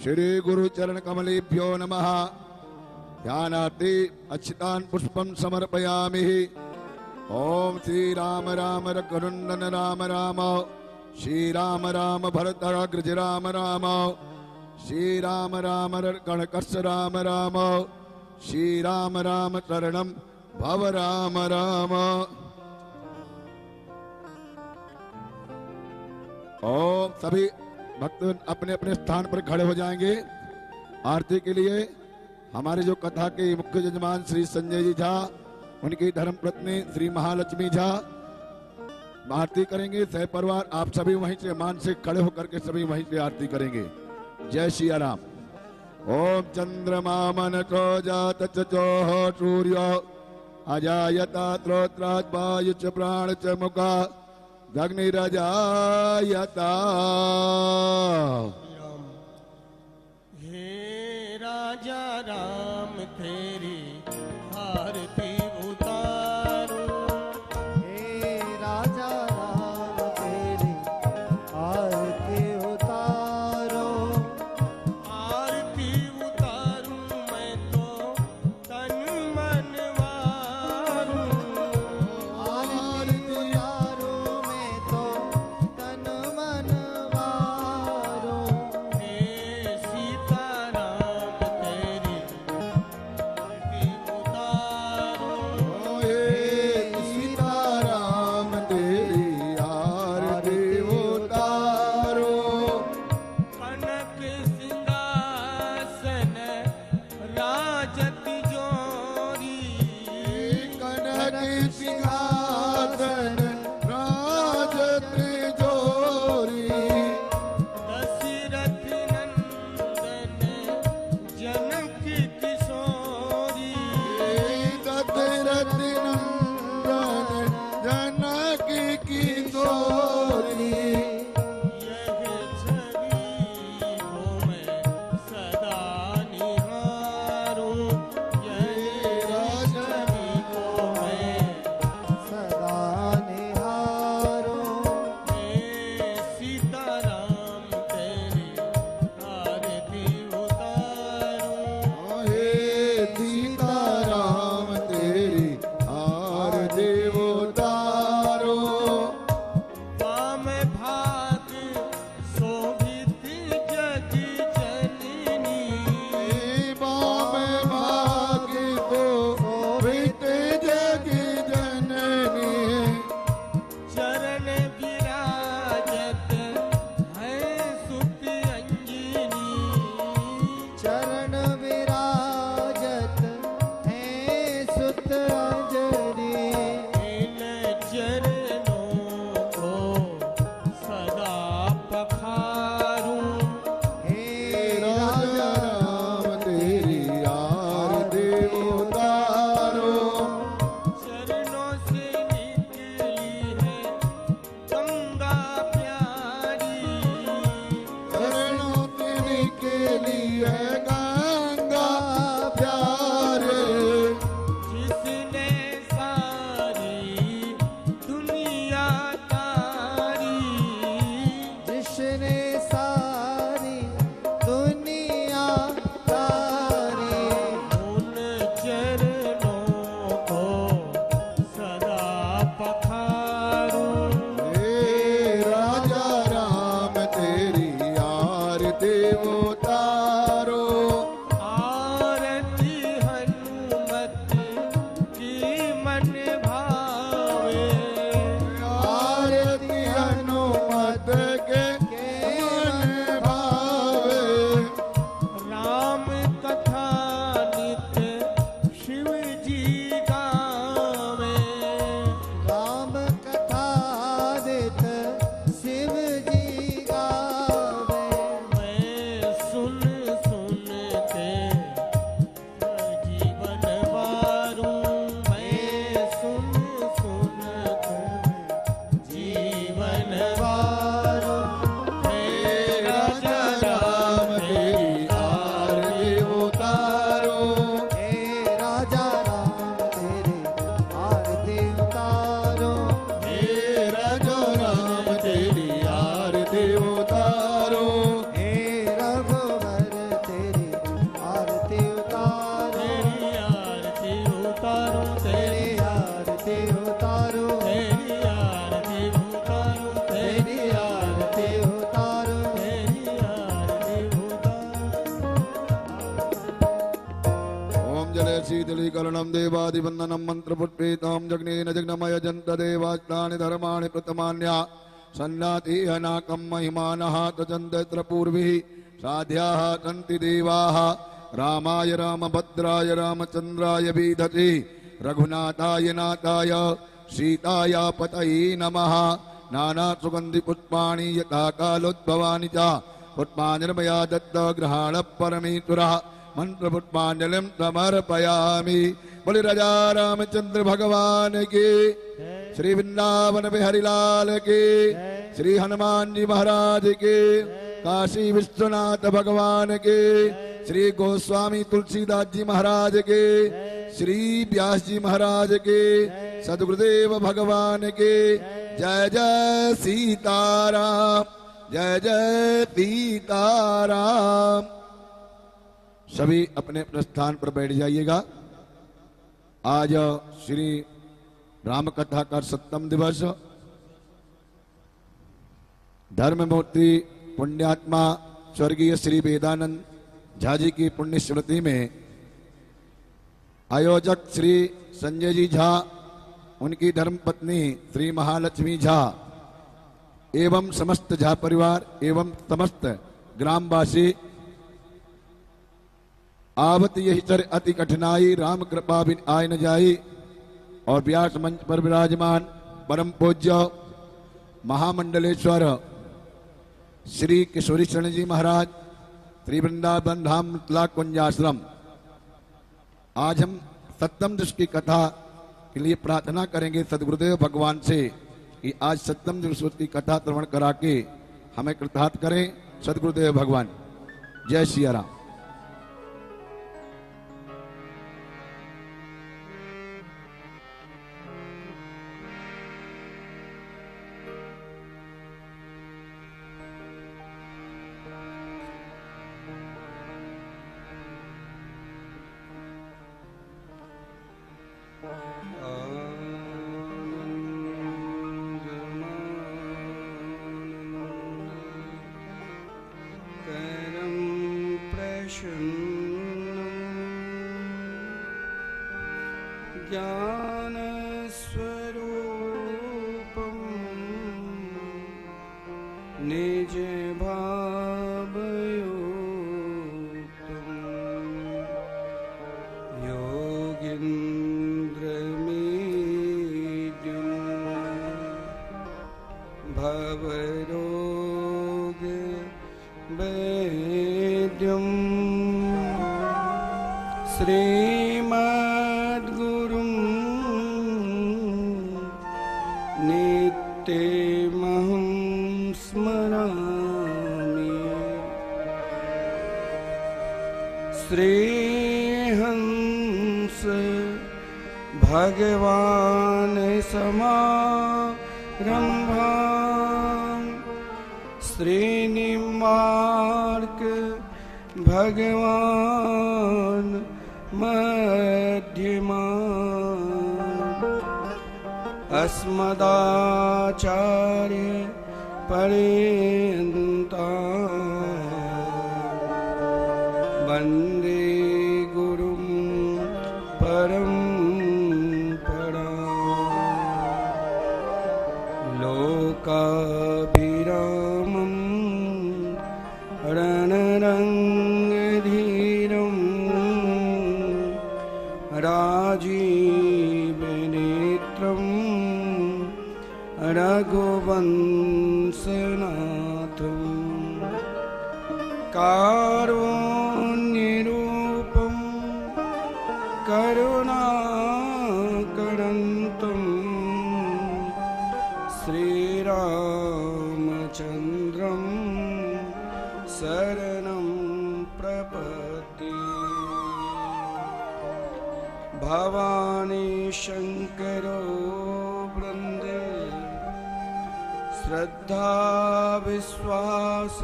श्री गुरु चरण कमलेभ्यो नमः। ध्यानार्थे अक्षतान् पुष्पं समर्पयामि। ओम श्री राम राम रघुनंदन राम राम, श्री राम राम भरतग्रज राम राम, श्री राम राम गणकर्ष राम राम, श्री राम राम शरणं भव राम राम। ओम सभी भक्त अपने अपने स्थान पर खड़े हो जाएंगे आरती के लिए। हमारे जो कथा के मुख्य यजमान श्री संजय जी झा, उनकी धर्म पत्नी श्री महालक्ष्मी झा आरती करेंगे। सह परिवार आप सभी वहीं से मानसिक खड़े होकर के सभी वहीं से आरती करेंगे। जय श्री राम। ओम चंद्रमा मनसो जात चचोः सूर्यो अजायता त्रोत्रात् वायु च प्राण च मुखा अग्निरजायता। हे राजा राम तेरी आरती उतारो, हे राजा राम तेरी आरती उतारो। आरती उतारूं मैं तो तन मन वारूं, आरती उतारूं मैं तो तन मन वारूं। हे सीताराम तेरी आरती उतारो, हे सीताराम तेरी आरती उतारो। कनक सिंहासन राजत जोरी, कनक सिंहासन राजत जोरी, दशरथ नंदन जनक किशोरी, दशरथ नंदन जनक किशोरी। यह छवि को मैं सदा निहारूं, यह छवि को मैं सदा निहारूं। हे सीताराम तेरी आरती उतारूं, हे सीताराम तेरी आरती उतारो। वाम भाग शोभित जग जननी, बाम भाग को वित जग जननी, चरण विराजत है सुत अंजनी, चरण विराजत है सुत अंजनी। इन चरणों को सदा पखारूं, हे राजा राम तेरी आरती उतारो। चरणों से निकली है गंगा प्यारी, शरणों तेरी के लिए गंगा प्यारे, जिसने सारी दुनिया तारी, जिसने सारी दुनिया तारी। उन चरणों को सदा पखारूं, हे राजा राम तेरी आरती उतारो। आरती हनुमत की मन भावे, आरती हनुमत के मन भावे, राम कथा नित्य शिव जी गावे, राम कथा दित शिव जी गावे। मैं सुन सुन के जीवन वारूं, मैं सुन सुन के जीवन वारूं। हे राजा राम तेरी आरती उतारो। हे राजा राम तेरी आरती उतारो। हे राजा राम तेरी आरती उतारो। हे रघुवर देवादिवंदनं मन्त्रपुष्पेतां जग्नेन जग्नमय जन्त देवास्तानि धर्माणि प्रथमान्या सन्नाति अनाकं महिमानः तजन्त्र पूर्भिः साध्याः सन्ति देवाः रामाय रामभद्राय रामचन्द्राय विदधे रघुनाथाय नाथाय सीताय पतये नमः नाना सुगंधि पुष्पाणि यथा कालोद्भवानि च पुष्पाञ्जलिर्मया दत्त गृहाण परमेश्वरः मंत्र पुष्पांजलिं समर्पयामि। बोले राजा रामचंद्र भगवान के, श्री वृंदावन बिहारी लाल के, श्री हनुमान जी महाराज के, काशी विश्वनाथ भगवान के, श्री गोस्वामी तुलसीदास जी महाराज के, श्री व्यास जी महाराज के, सद्गुरुदेव भगवान के। जय जय सीताराम, जय जय सीताराम। सभी अपने अपने स्थान पर बैठ जाइएगा। आज श्री राम कथा का 7वां दिवस, धर्ममूर्ति पुण्यात्मा स्वर्गीय श्री वेदानंद झा जी की पुण्य स्मृति में आयोजक श्री संजय जी झा, उनकी धर्मपत्नी श्री महालक्ष्मी झा एवं समस्त झा परिवार एवं समस्त ग्रामवासी आवत यही चर अति कठिनाई राम कृपा बिन आय न जाई और व्यास मंच पर विराजमान परम पूज्य महामंडलेश्वर श्री किशोरी शरण जी महाराज श्री वृंदावन धाम मिथिला कुंजाश्रम। आज हम 7वें दिवस की कथा के लिए प्रार्थना करेंगे सदगुरुदेव भगवान से कि आज 7वें दिवस की कथा श्रवण करा के हमें कृतार्थ करें सदगुरुदेव भगवान। जय सिया राम। ज्ञानस्वरूपं निज भावयुक्तं योगीन्द्रमीड्यं भवरोगवेद्यं श्रीमद्गुरुं नित्यमहं स्मरामि। श्रीहंस भगवान् समारम्भां श्रीनिवार्क भगवान् मध्यमा अस्मदाचार्य पर्यन्ता वन्दे गुरुं परम्परा। लोकाभिरामं रणरङ्गधीरं राजीवनेत्रं रघुवंशनाथं कारुण्यरूपं करुणाकरन्तं श्रीरामचन्द्रं शरणं प्रपद्ये। भवानी शंकरो वृंदे श्रद्धा विश्वास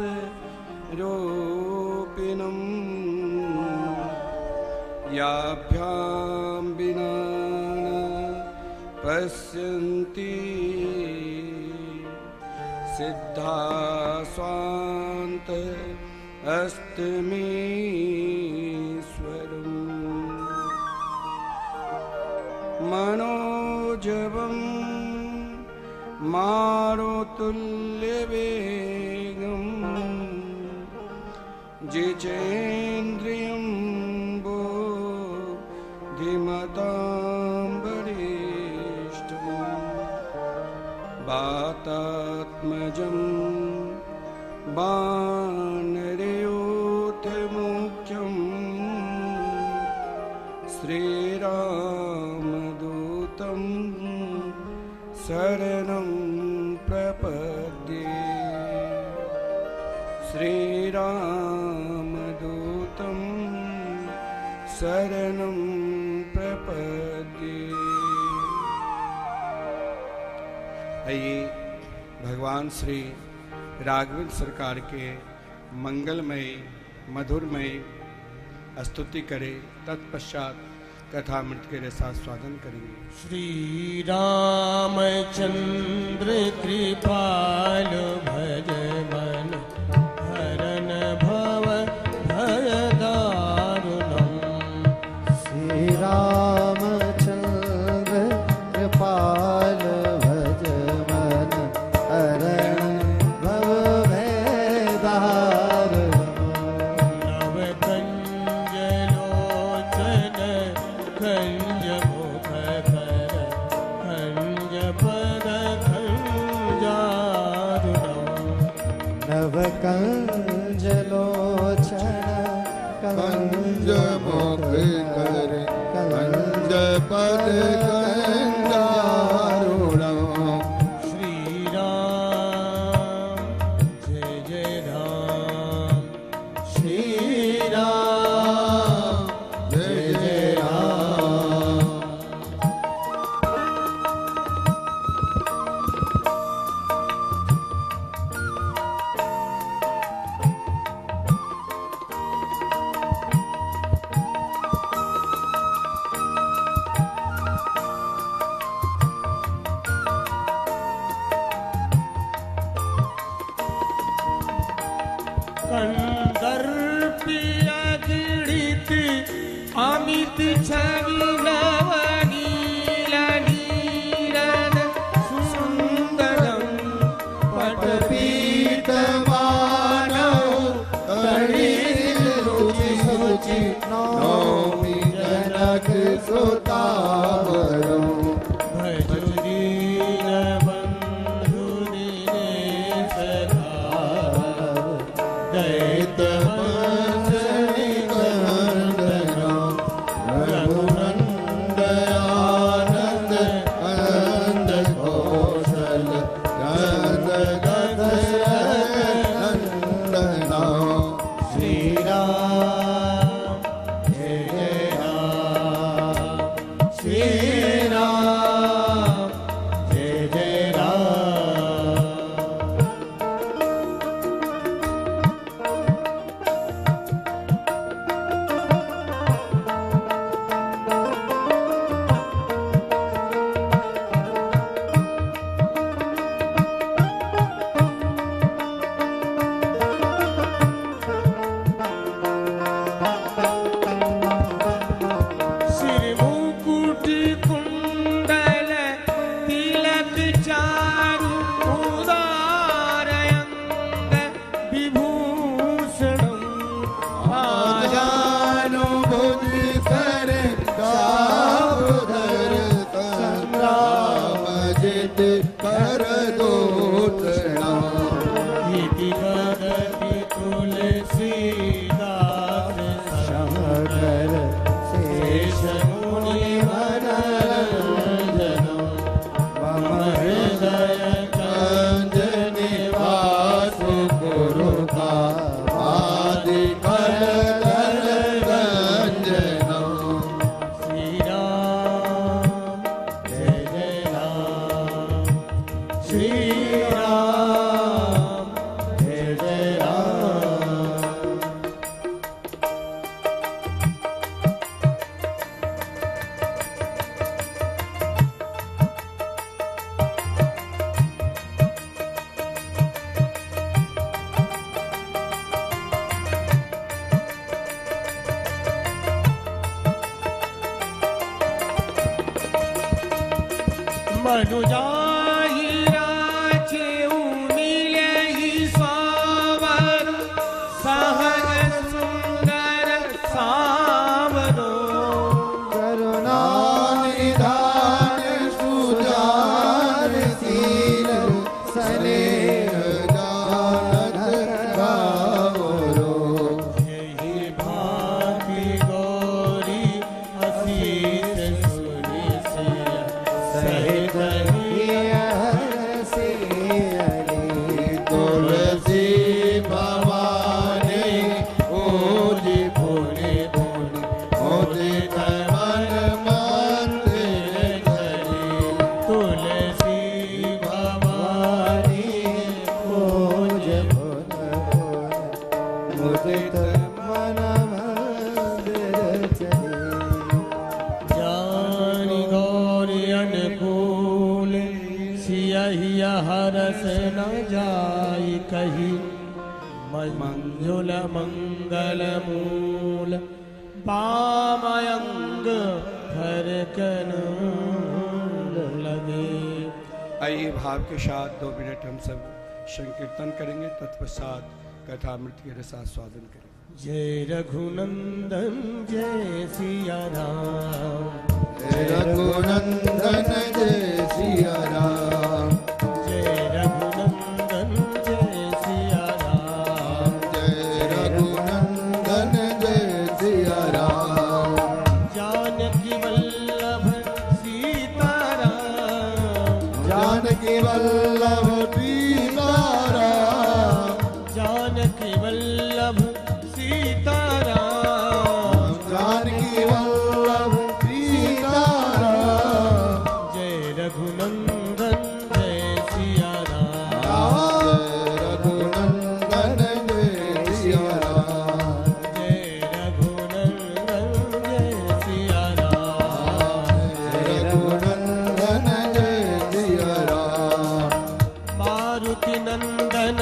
रूपिणं याभ्यां विना न पश्यन्ति सिद्धा स्वान्त अस्तमीश्वरम्। मारुततुल्यवेगं जितेन्द्रियं बुद्धिमतां वरिष्ठं वातात्मजं वानरयोथमुख्यं श्रीरामदूतं शरणं प्रपद्ये। श्रीरामदूतं शरणं प्रपद्ये। आइए भगवान श्री राघवेंद्र सरकार के मंगलमय मधुरमय स्तुति करें, तत्पश्चात कथामृत के रसास्वादन करेंगे। श्री रामचंद्र कृपाल भज मन हरन भव भय दारुणम्। श्री रामचंद्र कृपाल भज मन हरण भव भय दारुणम्। नव कंज लोचन कंज मुख कर कंज पद कंजारुणम्। नव कंज लोचन कंज मुख कर कंज पद कंजारुणम्। श्री राम जय जय राम। श्री राम जय जय राम। कंदर्पिया गीडित अमित छवि नवनील नीरद सुंदरम पटपीत तड़ित रुचि सुचि नौमि जनक सुतावरम्। भजु दीन बंधु दिनेश धाम। दैत वंशनि वंदनम्। रघुनंदन आनंद आनंद कौशल गद गद नंदनम्। श्री राम जय जय राम। श्री राम जय जय राम। सिर मुकुट कुंडल तिलक चारु उदारयंग विभूषणम्। आजानुभुज कर चारुधर संग्राम जित कर दूतनाम। इति वदति तुलसीदास शंकर शेष मुनि मनरंजनम्। मम हृदय कंज निवास गुरुका आदि कलदल गंजनम्। श्री राम जय जय राम। श्री राम जय जय राम। वनुजाहि राचेउ मिलहि सावर सहज सुंदर सावरो करुणा निधान सुजान शील स्नेह जानत गावरो यही भांति गौरी असीस सुनि सिया सहित हरसे हरि तुलसी भवानी ओली पुनि पुनि मोदित मन मंदिर धरि तुलसी भवानी ओज पुन पुन मुदित मन मंदिर चले जानि गौरी अनुकूल सियहि हरस न जाई कही मंजुल मंगल मूल पामयंग फरकन लगे। आइए भाव के साथ 2 मिनट हम सब संकीर्तन करेंगे, तत्पश्चात कथामृत के रसास्वादन करेंगे। जय रघुनंदन जय सिया राम रघुनंदन जय सिया राम जय रघुनंदन जय सिया राम जय रघुनंदन जय सिया राम जानकी वल्लभ सीताराम जानकी वल्लभ सीताराम जानकी वल्लभ सीताराम जानकी वल्लभ सीताराम जय रघुनंदन जय सिया राम जय रघुनंदन जय सिया राम जय रघुनंदन जय सिया राम जय रघुनंदन जय सिया राम मारुति नंदन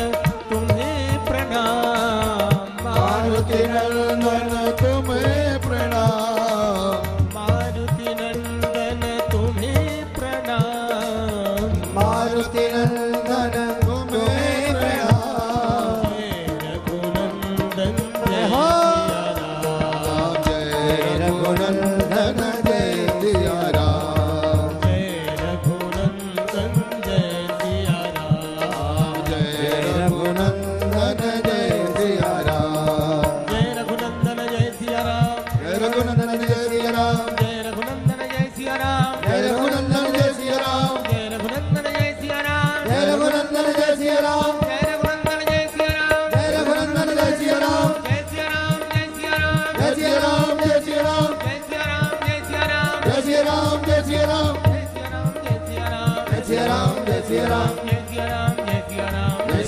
तुम्हें प्रणाम मारुति नंदन तुम्हें प्रणाम मारुति नंदन तुम्हें प्रणाम मारुति नंदन तुम्हें प्रणाम जय रघुनंदन जय सिया राम जय रघुनंदन जय सिया राम जय रघुनंदन जय सिया राम जय रघुनंदन जय सिया राम जय रघुनंदन जय सिया राम जय रघुनंदन जय सिया राम जय रघुनंदन जय सिया राम जय रघुनंदन जय सिया राम जय रघुनंदन जय सिया राम जय रघुनंदन जय सिया राम जय रघुनंदन जय सिया राम जय सिया राम जय सिया राम जय सिया राम जय सिया राम जय सिया राम जय सिया राम जय सिया राम जय सिया राम जय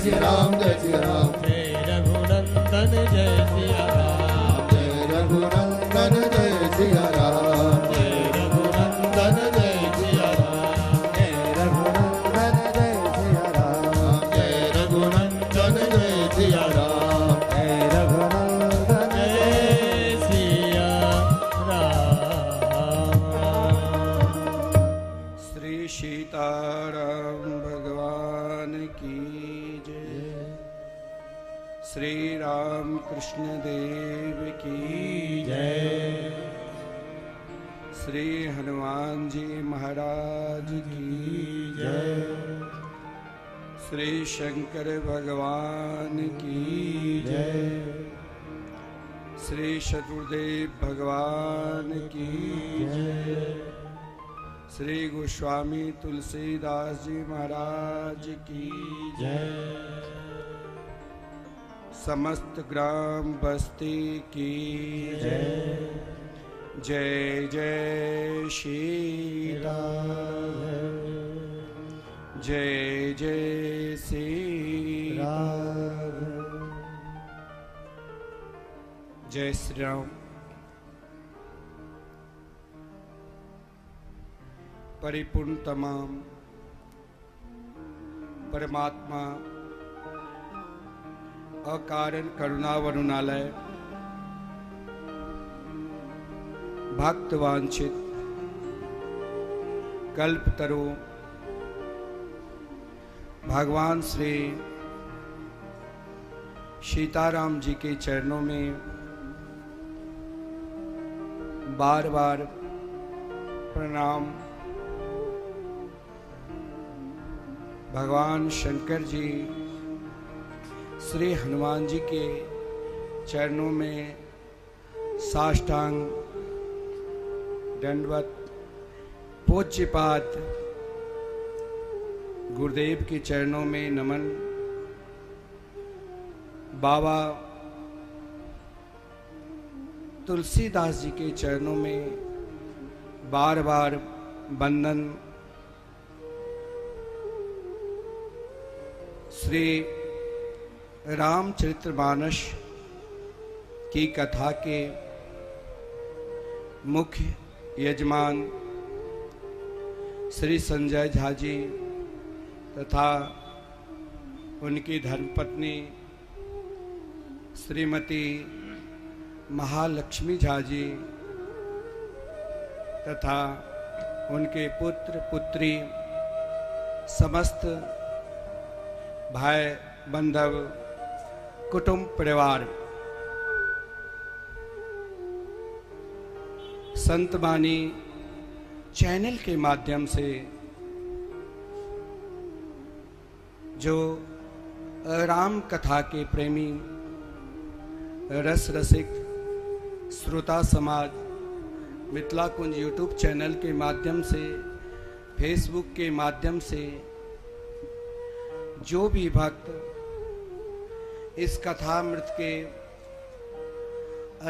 सिया राम जय सिया राम जय सिया राम जय सिया राम जय सिया राम जय सिया राम जय रघुनंदन जय सिया राम जय रघुनंदन जय सिया राम जय रघुनंदन जय सिया राम जय रघुनंदन जय सिया राम जय रघुनंदन जय सिया राम जय रघुनंदन जय सिया राम। श्री सीताराम भगवान की जय। श्री राम कृष्ण देव की जय श्री हनुमान जी महाराज की जय श्री शंकर भगवान की जय श्री शत्रुदेव भगवान की जय श्री गोस्वामी तुलसीदास जी महाराज की जय समस्त ग्राम बस्ती की जय जय जय श्री राम जय जय श्री राम जय श्री राम। परिपूर्ण तमाम परमात्मा अकारण करुणा वरुणालय भक्त वांछित कल्पतरु भगवान श्री सीताराम जी के चरणों में बार बार प्रणाम। भगवान शंकर जी श्री हनुमान जी के चरणों में साष्टांग दंडवत पूज्यपाद गुरुदेव के चरणों में नमन। बाबा तुलसीदास जी के चरणों में बार बार वंदन। श्री रामचरितमानस की कथा के मुख्य यजमान श्री संजय झा जी तथा उनकी धर्मपत्नी श्रीमती महालक्ष्मी झा जी तथा उनके पुत्र पुत्री समस्त भाई बंधव कुटुंब परिवार संतवाणी चैनल के माध्यम से जो राम कथा के प्रेमी रस रसिक श्रोता समाज मिथिला कुंज यूट्यूब चैनल के माध्यम से, फेसबुक के माध्यम से जो भी भक्त इस कथामृत के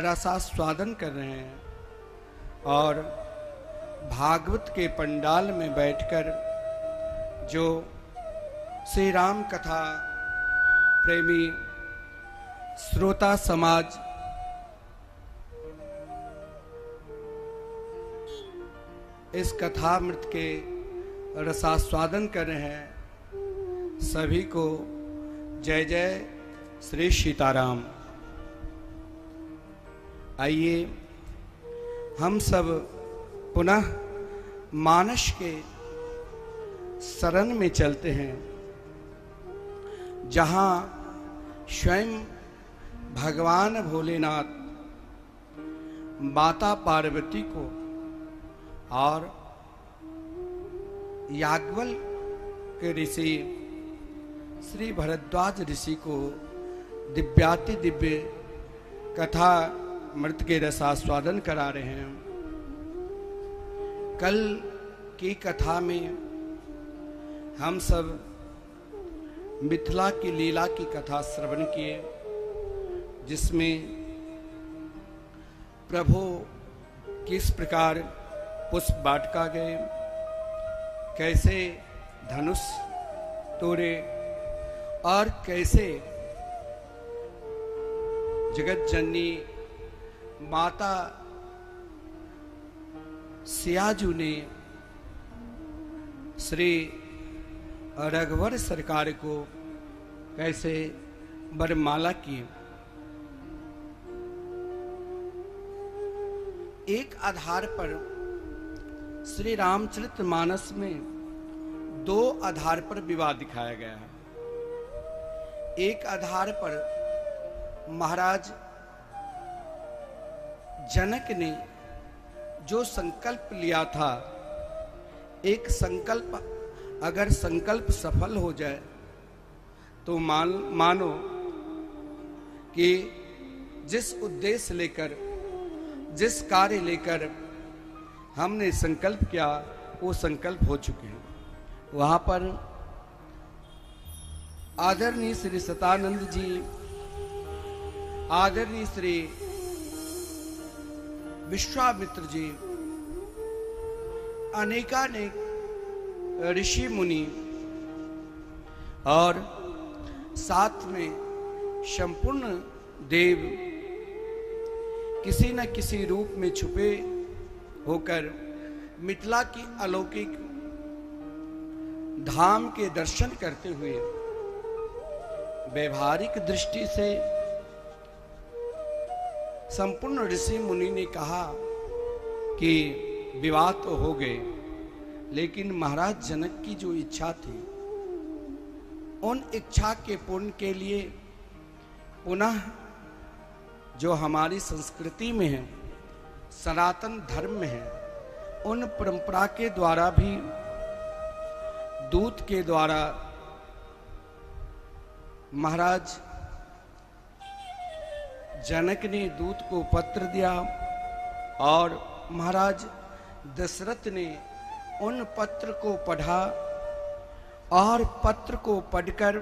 रसास्वादन कर रहे हैं और भागवत के पंडाल में बैठकर जो श्री राम कथा प्रेमी श्रोता समाज इस कथामृत के रसास्वादन कर रहे हैं, सभी को जय जय श्री सीताराम। आइए हम सब पुनः मानस के शरण में चलते हैं, जहां स्वयं भगवान भोलेनाथ माता पार्वती को और याज्ञवल्क्य के ऋषि श्री भरद्वाज ऋषि को दिव्याति दिव्य कथा मृत के रसास्वादन करा रहे हैं। कल की कथा में हम सब मिथिला की लीला की कथा श्रवण किए, जिसमें प्रभु किस प्रकार पुष्प वाटिका गए, कैसे धनुष तोड़े और कैसे जगत जननी माता सियाजू ने श्री रघुवर सरकार को कैसे वरमाला की। एक आधार पर श्री रामचरितमानस में दो आधार पर विवाद दिखाया गया है। एक आधार पर महाराज जनक ने जो संकल्प लिया था, एक संकल्प अगर संकल्प सफल हो जाए तो मानो कि जिस उद्देश्य लेकर, जिस कार्य लेकर हमने संकल्प किया वो संकल्प हो चुके हैं। वहां पर आदरणीय श्री सतानंद जी, आदरणीय श्री विश्वामित्र जी, अनेकानेक ऋषि मुनि और साथ में संपूर्ण देव किसी न किसी रूप में छुपे होकर मिथिला की अलौकिक धाम के दर्शन करते हुए व्यवहारिक दृष्टि से संपूर्ण ऋषि मुनि ने कहा कि विवाह तो हो गए, लेकिन महाराज जनक की जो इच्छा थी उन इच्छा के पूर्ण के लिए पुनः जो हमारी संस्कृति में है, सनातन धर्म में है, उन परंपरा के द्वारा भी दूत के द्वारा महाराज जनक ने दूत को पत्र दिया और महाराज दशरथ ने उन पत्र को पढ़ा और पत्र को पढ़कर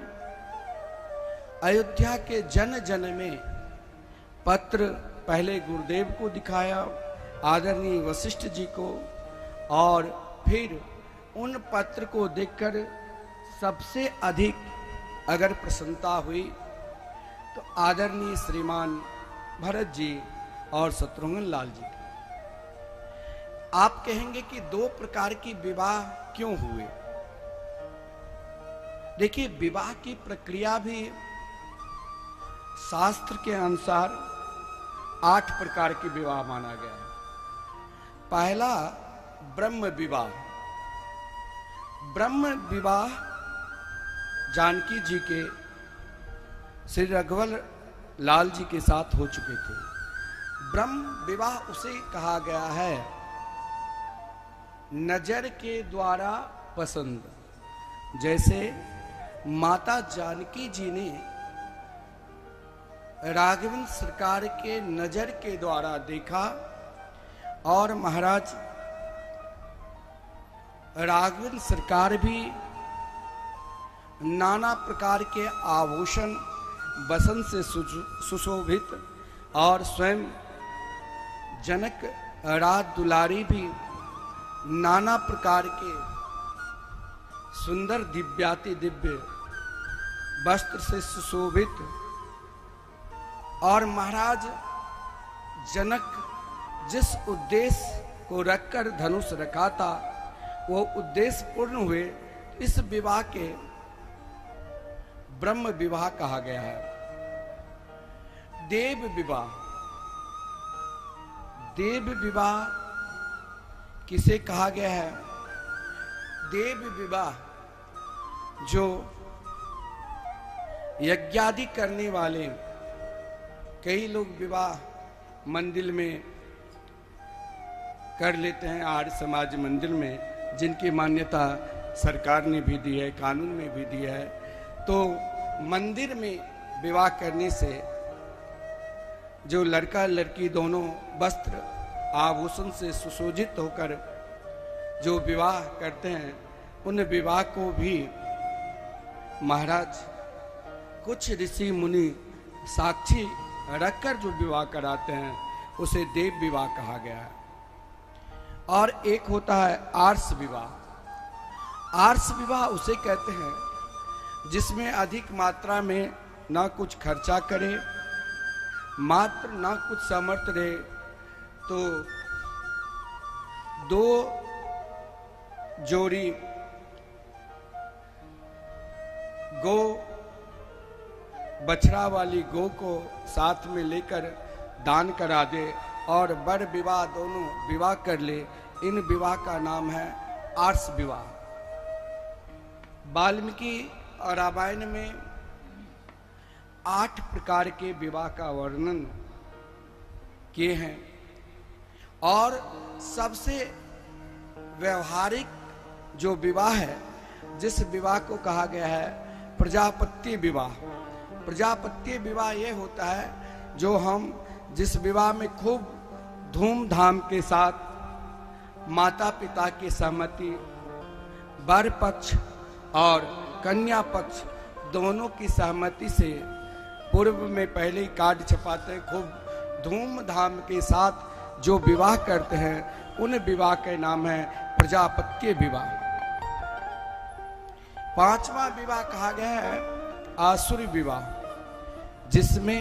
अयोध्या के जन जन में पत्र पहले गुरुदेव को दिखाया, आदरणीय वशिष्ठ जी को, और फिर उन पत्र को देखकर सबसे अधिक अगर प्रसन्नता हुई तो आदरणीय श्रीमान भरत जी और शत्रुघ्न लाल जी की। आप कहेंगे कि दो प्रकार की विवाह क्यों हुए? देखिए, विवाह की प्रक्रिया भी शास्त्र के अनुसार 8 प्रकार के विवाह माना गया है। पहला ब्रह्म विवाह। ब्रह्म विवाह जानकी जी के श्री रघुवर लाल जी के साथ हो चुके थे। ब्रह्म विवाह उसे कहा गया है नजर के द्वारा पसंद। जैसे माता जानकी जी ने राघवेंद्र सरकार के नजर के द्वारा देखा और महाराज राघवेंद्र सरकार भी नाना प्रकार के आभूषण बसंत से सुशोभित, और स्वयं जनक राज दुलारी भी नाना प्रकार के सुंदर दिव्याति दिव्य वस्त्र से सुशोभित, और महाराज जनक जिस उद्देश्य को रखकर धनुष रखा था वो उद्देश्य पूर्ण हुए। इस विवाह के ब्रह्म विवाह कहा गया है। देव विवाह। देव विवाह किसे कहा गया है? देव विवाह जो यज्ञादि करने वाले, कई लोग विवाह मंदिर में कर लेते हैं, आर्य समाज मंदिर में, जिनकी मान्यता सरकार ने भी दी है, कानून में भी दी है। तो मंदिर में विवाह करने से जो लड़का लड़की दोनों वस्त्र आभूषण से सुशोभित होकर जो विवाह करते हैं, उन विवाह को भी महाराज कुछ ऋषि मुनि साक्षी रखकर जो विवाह कराते हैं उसे देव विवाह कहा गया है। और एक होता है आर्ष विवाह। आर्ष विवाह उसे कहते हैं जिसमें अधिक मात्रा में ना कुछ खर्चा करे, मात्र ना कुछ सामर्थ्य रहे, तो 2 जोड़ी गो, बछड़ा वाली गो को साथ में लेकर दान करा दे और वर विवाह दोनों विवाह कर ले। इन विवाह का नाम है आर्ष विवाह। वाल्मीकि और रामायण में 8 प्रकार के विवाह का वर्णन किए हैं और सबसे व्यवहारिक जो विवाह है, जिस विवाह को कहा गया है प्रजापत्य विवाह। प्रजापत्य विवाह ये होता है जो हम जिस विवाह में खूब धूमधाम के साथ माता पिता की सहमति, वर पक्ष और कन्या पक्ष दोनों की सहमति से पूर्व में पहले ही कार्ड छपाते हैं, खूब धूमधाम के साथ जो विवाह करते हैं उन विवाह के नाम है प्रजापत्य विवाह। 5वां विवाह कहा गया है आसुरी विवाह, जिसमें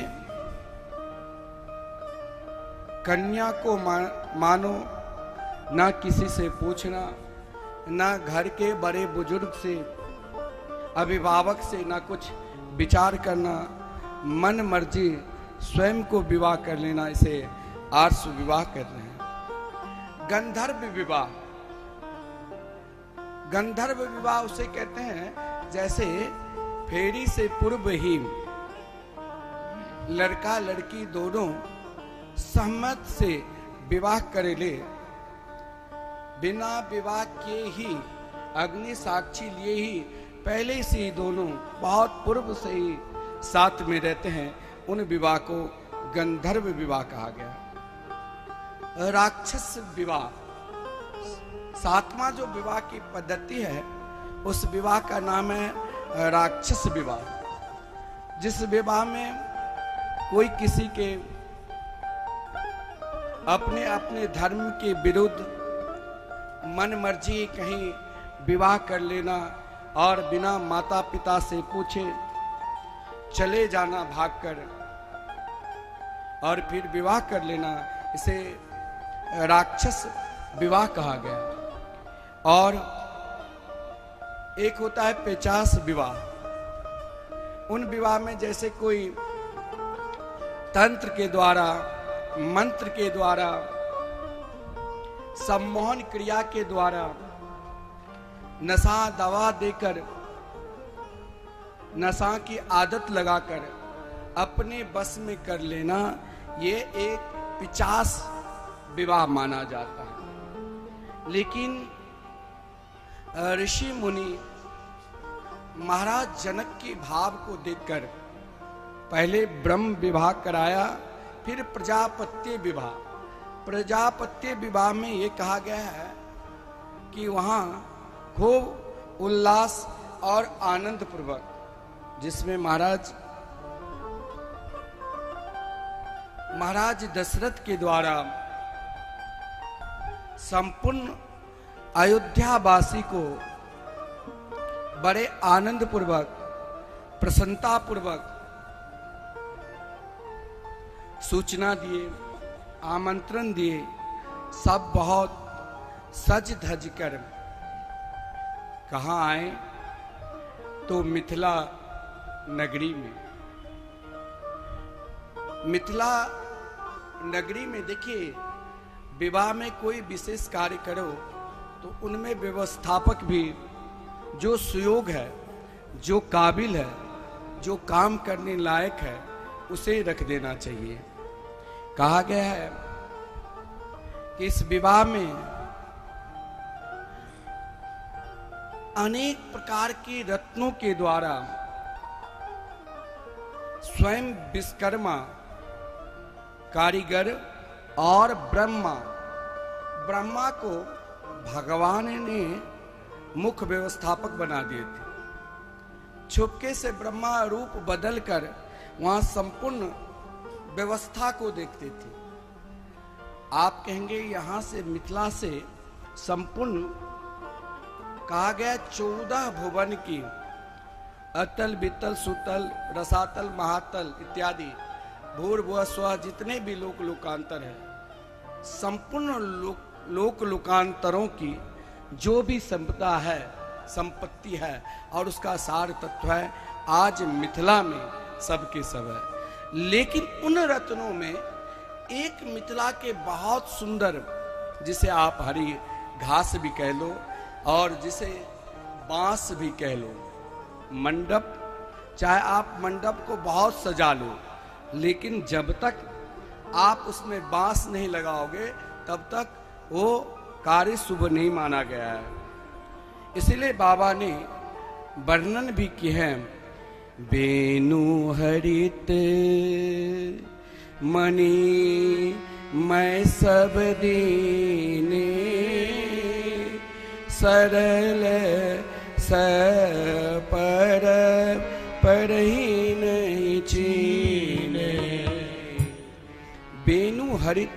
कन्या को मानो ना किसी से पूछना, ना घर के बड़े बुजुर्ग से, अभिभावक से ना कुछ विचार करना, मन मर्जी स्वयं को विवाह कर लेना, इसे आर्ष विवाह कर रहे हैं। गंधर्व विवाह। गंधर्व विवाह उसे कहते हैं जैसे फेरी से पूर्व ही लड़का लड़की दोनों सहमत से विवाह करे ले, बिना विवाह के ही अग्नि साक्षी लिए ही पहले से ही दोनों बहुत पूर्व से ही साथ में रहते हैं, उन विवाह को गंधर्व विवाह कहा गया। राक्षस विवाह, सातवां जो विवाह की पद्धति है उस विवाह का नाम है राक्षस विवाह, जिस विवाह में कोई किसी के अपने अपने धर्म के विरुद्ध मन मर्जी कहीं विवाह कर लेना और बिना माता पिता से पूछे चले जाना भागकर और फिर विवाह कर लेना, इसे राक्षस विवाह कहा गया। और एक होता है पेचास विवाह। उन विवाह में जैसे कोई तंत्र के द्वारा, मंत्र के द्वारा, सम्मोहन क्रिया के द्वारा नशा दवा देकर, नशा की आदत लगाकर अपने बस में कर लेना, ये एक पिचास विवाह माना जाता है। लेकिन ऋषि मुनि महाराज जनक के भाव को देखकर पहले ब्रह्म विवाह कराया, फिर प्रजापत्य विवाह। प्रजापत्य विवाह में ये कहा गया है कि वहां खूब उल्लास और आनंद पूर्वक, जिसमें महाराज दशरथ के द्वारा संपूर्ण अयोध्यावासी को बड़े आनंद पूर्वक, प्रसन्नता पूर्वक सूचना दिए, आमंत्रण दिए। सब बहुत सज धज कर कहाँ आए तो मिथिला नगरी में। मिथिला नगरी में देखिए, विवाह में कोई विशेष कार्य करो तो उनमें व्यवस्थापक भी जो सुयोग है, जो काबिल है, जो काम करने लायक है, उसे रख देना चाहिए। कहा गया है कि इस विवाह में अनेक प्रकार के रत्नों के द्वारा स्वयं विश्वकर्मा कारीगर और ब्रह्मा को भगवान ने मुख्य व्यवस्थापक बना दिए थे। छुपके से ब्रह्मा रूप बदलकर वहां संपूर्ण व्यवस्था को देखते थे। आप कहेंगे यहां से मिथिला से संपूर्ण, कहा गया 14 भुवन की, अतल वितल सुतल रसातल महातल इत्यादि भूर्भुवः स्वः जितने भी लोक लोकांतर है, संपूर्ण लोक लोकांतरों की जो भी संपदा है, संपत्ति है और उसका सार तत्व है, आज मिथिला में सबके सब है। लेकिन उन रत्नों में एक मिथिला के बहुत सुंदर, जिसे आप हरी घास भी कह लो और जिसे बांस भी कह लो, मंडप, चाहे आप मंडप को बहुत सजा लो, लेकिन जब तक आप उसमें बांस नहीं लगाओगे तब तक वो कार्य शुभ नहीं माना गया है। इसलिए बाबा ने वर्णन भी किए हैं, बेनु हरित मणि मैं सब दीने, सरल सपर पर ही नहीं चीने। बेनु हरित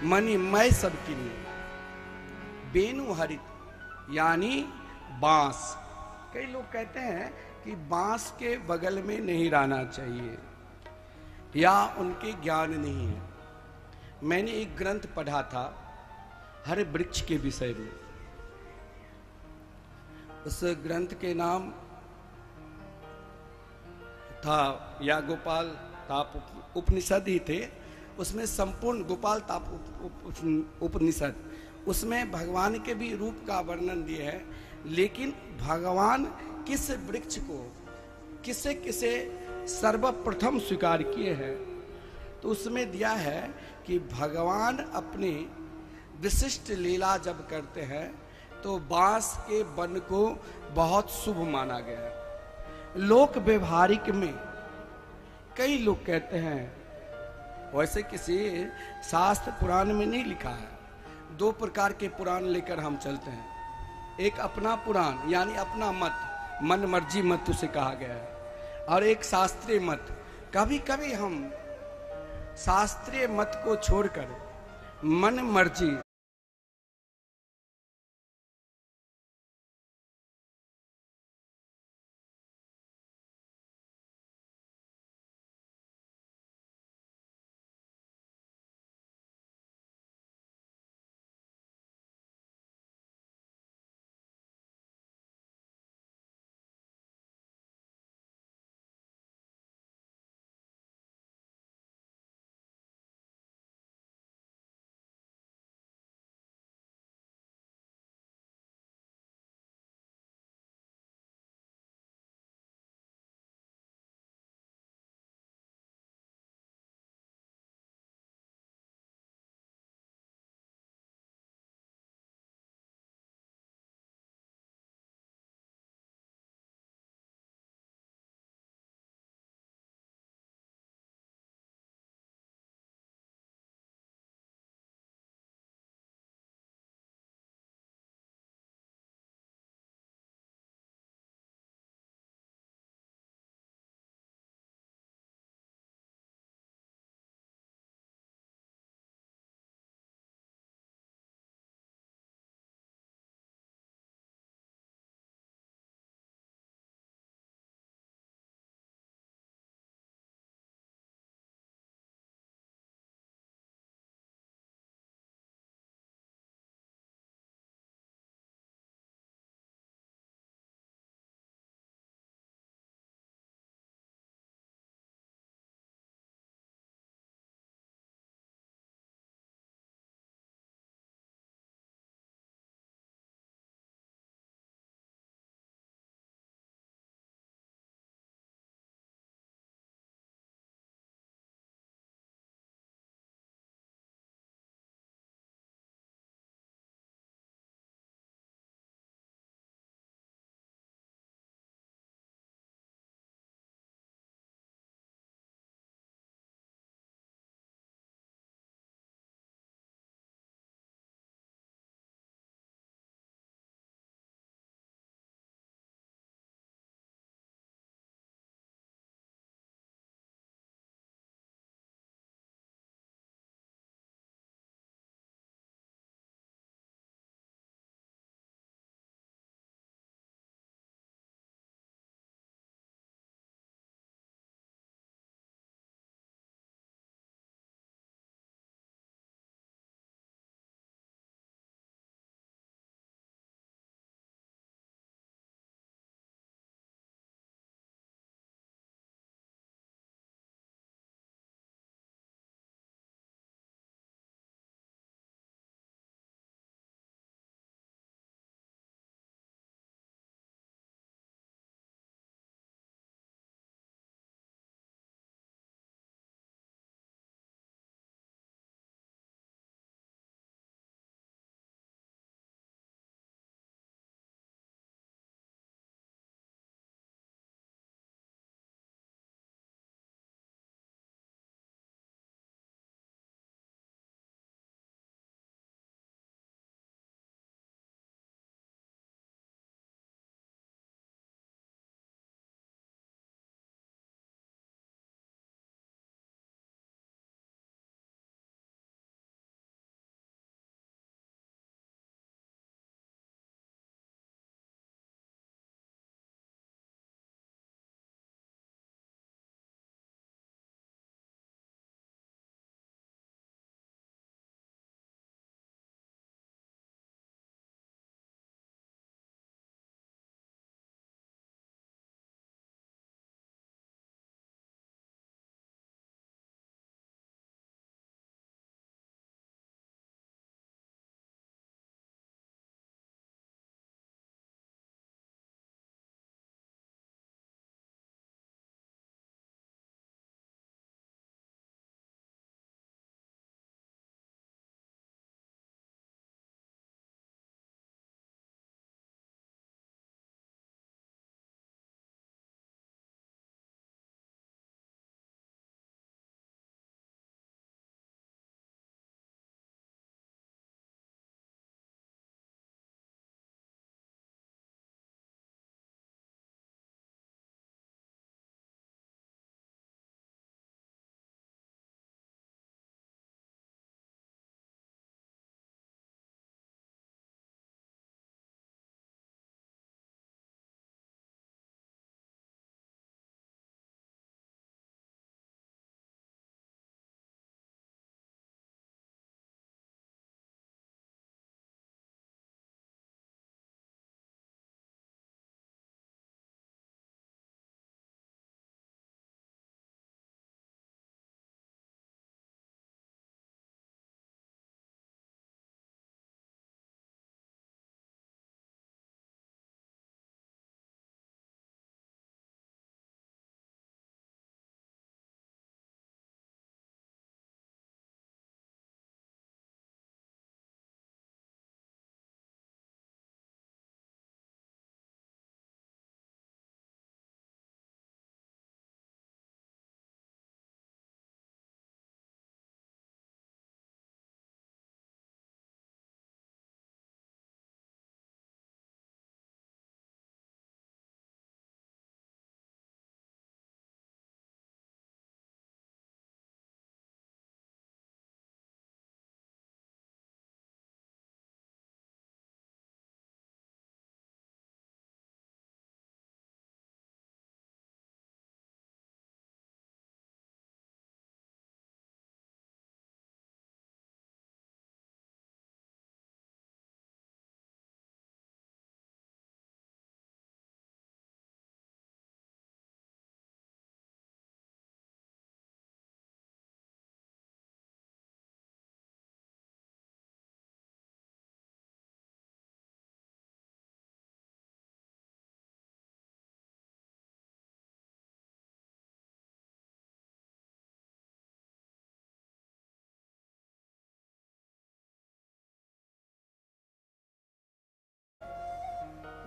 मणि मैं सब की नहीं। बेनु हरित यानी बांस। कई लोग कहते हैं कि बांस के बगल में नहीं रहना चाहिए या उनके ज्ञान नहीं है। मैंने एक ग्रंथ पढ़ा था हर वृक्ष के विषय में। उस ग्रंथ के नाम था या गोपाल ताप उपनिषद ही थे। उसमें संपूर्ण गोपाल ताप उपनिषद, उसमें भगवान के भी रूप का वर्णन दिया है, लेकिन भगवान किस वृक्ष को किसे किसे सर्वप्रथम स्वीकार किए हैं, तो उसमें दिया है कि भगवान अपनी विशिष्ट लीला जब करते हैं तो बांस के वन को बहुत शुभ माना गया है। लोक व्यवहारिक में कई लोग कहते हैं, वैसे किसी शास्त्र पुराण में नहीं लिखा है। दो प्रकार के पुराण लेकर हम चलते हैं, एक अपना पुराण यानी अपना मत, मन मर्जी मत उसे कहा गया है, और एक शास्त्रीय मत। कभी कभी हम शास्त्रीय मत को छोड़कर मन मर्जी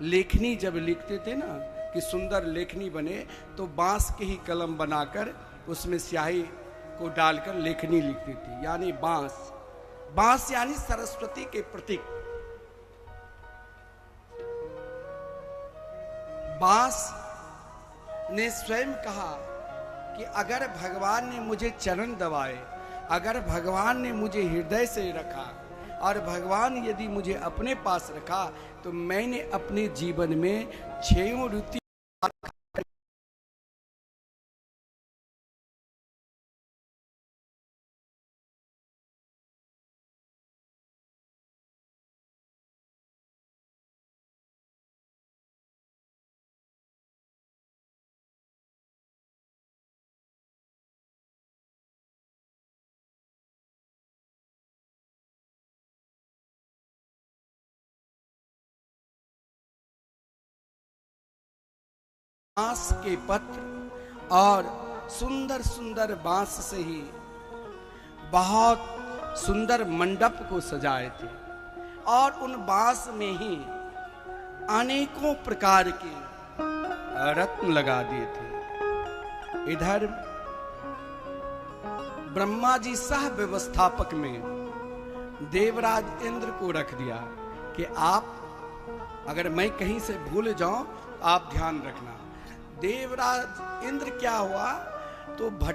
लेखनी जब लिखते थे ना कि सुंदर लेखनी बने, तो बांस के ही कलम बनाकर उसमें स्याही को डालकर लेखनी लिखती थी। यानी बांस, बांस यानी सरस्वती के प्रतीक। बांस ने स्वयं कहा कि अगर भगवान ने मुझे चरण दबाए, अगर भगवान ने मुझे हृदय से रखा और भगवान यदि मुझे अपने पास रखा, तो मैंने अपने जीवन में 6 ऋतु बांस के पत्र और सुंदर सुंदर बांस से ही बहुत सुंदर मंडप को सजाए थे और उन बांस में ही अनेकों प्रकार के रत्न लगा दिए थे। इधर ब्रह्मा जी सह व्यवस्थापक में देवराज इंद्र को रख दिया कि आप, अगर मैं कहीं से भूल जाऊं तो आप ध्यान रखना। देवराज इंद्र क्या हुआ, तो